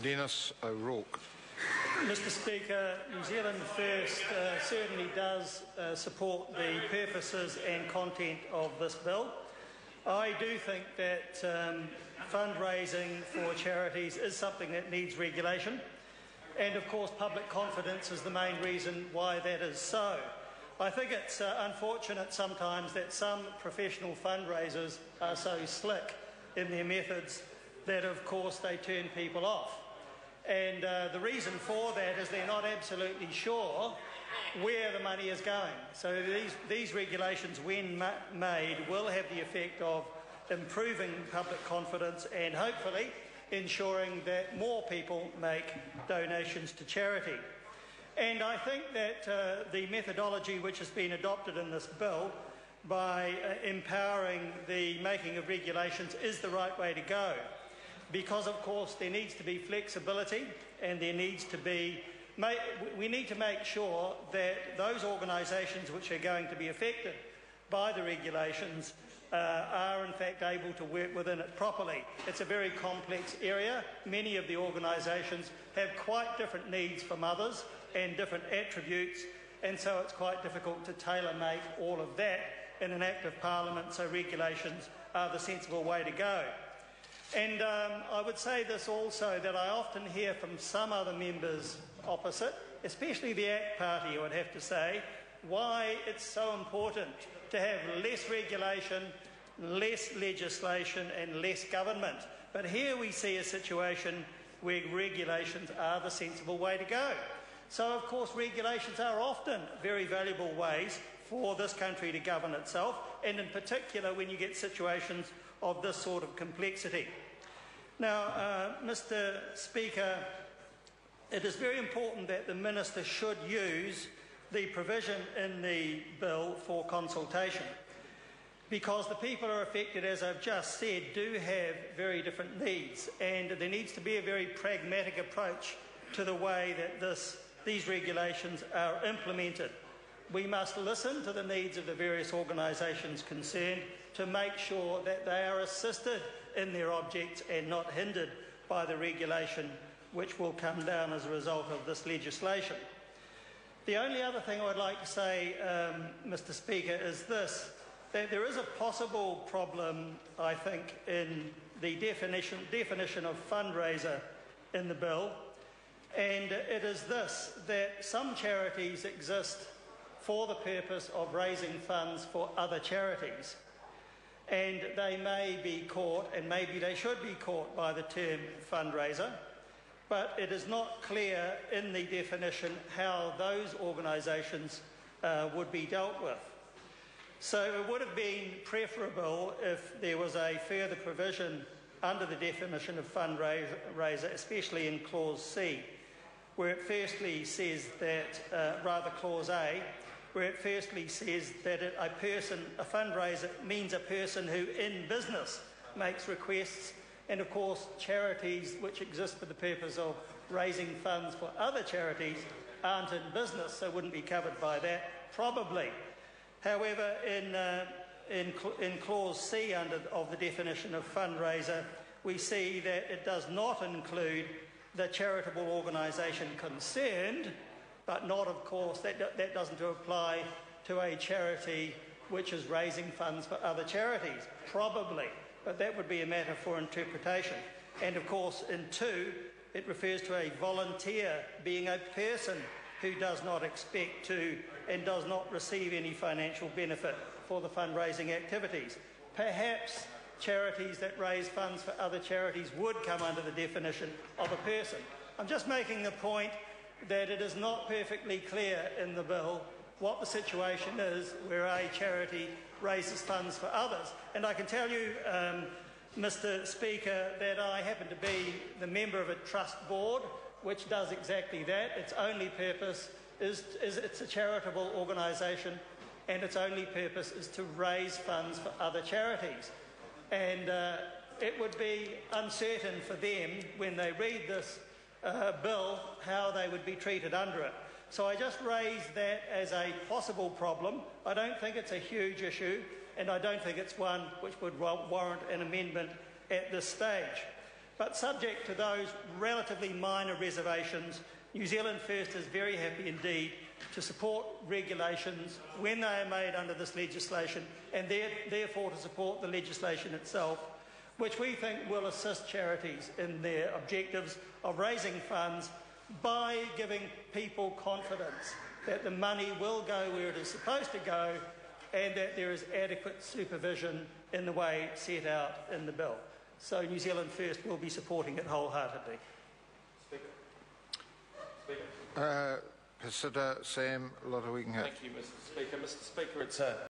Dennis O'Rourke. Mr Speaker, New Zealand First certainly does support the purposes and content of this bill. I do think that fundraising for charities is something that needs regulation, and of course public confidence is the main reason why that is so. I think it's unfortunate sometimes that some professional fundraisers are so slick in their methods that of course they turn people off. And the reason for that is they're not absolutely sure where the money is going. So these regulations, when made, will have the effect of improving public confidence and hopefully ensuring that more people make donations to charity. And I think that the methodology which has been adopted in this bill by empowering the making of regulations is the right way to go. Because, of course, there needs to be flexibility and there needs to be... We need to make sure that those organisations which are going to be affected by the regulations are, in fact, able to work within it properly. It's a very complex area. Many of the organisations have quite different needs from others and different attributes, and so it's quite difficult to tailor-make all of that in an Act of Parliament, so regulations are the sensible way to go. And I would say this also, that I often hear from some other members opposite, especially the ACT Party, I would have to say, why it's so important to have less regulation, less legislation and less government. But here we see a situation where regulations are the sensible way to go. So, of course, regulations are often very valuable ways for this country to govern itself, and in particular when you get situations of this sort of complexity. Now, Mr Speaker, it is very important that the Minister should use the provision in the bill for consultation, because the people who are affected, as I've just said, do have very different needs, and there needs to be a very pragmatic approach to the way that these regulations are implemented. We must listen to the needs of the various organisations concerned to make sure that they are assisted in their objects and not hindered by the regulation which will come down as a result of this legislation. The only other thing I would like to say, Mr Speaker, is this, that there is a possible problem, I think, in the definition of fundraiser in the bill, and it is this, that some charities exist for the purpose of raising funds for other charities, and they may be caught, and maybe they should be caught, by the term fundraiser, but it is not clear in the definition how those organisations would be dealt with. So it would have been preferable if there was a further provision under the definition of fundraiser, especially in Clause C, where it firstly says that, Clause A, where it firstly says that a fundraiser means a person who in business makes requests, and of course charities which exist for the purpose of raising funds for other charities aren't in business, so wouldn't be covered by that, probably. However, in Clause C of the definition of fundraiser, we see that it does not include the charitable organisation concerned, but not, of course, that doesn't apply to a charity which is raising funds for other charities, probably, but that would be a matter for interpretation. And of course, in 2, it refers to a volunteer being a person who does not expect to and does not receive any financial benefit for the fundraising activities. Perhaps charities that raise funds for other charities would come under the definition of a person. I'm just making the point that it is not perfectly clear in the bill what the situation is where a charity raises funds for others. And I can tell you, Mr Speaker, that I happen to be the member of a trust board which does exactly that. Its only purpose is it's a charitable organisation, and its only purpose is to raise funds for other charities. And it would be uncertain for them, when they read this bill, how they would be treated under it. So I just raised that as a possible problem. I don't think it's a huge issue, and I don't think it's one which would warrant an amendment at this stage. But subject to those relatively minor reservations, New Zealand First is very happy indeed to support regulations when they are made under this legislation, and therefore to support the legislation itself, which we think will assist charities in their objectives of raising funds by giving people confidence that the money will go where it is supposed to go and that there is adequate supervision in the way set out in the bill. So New Zealand First will be supporting it wholeheartedly. Consider Sam Lottawigan. Thank you, Mr. Speaker. Mr. Speaker, it's a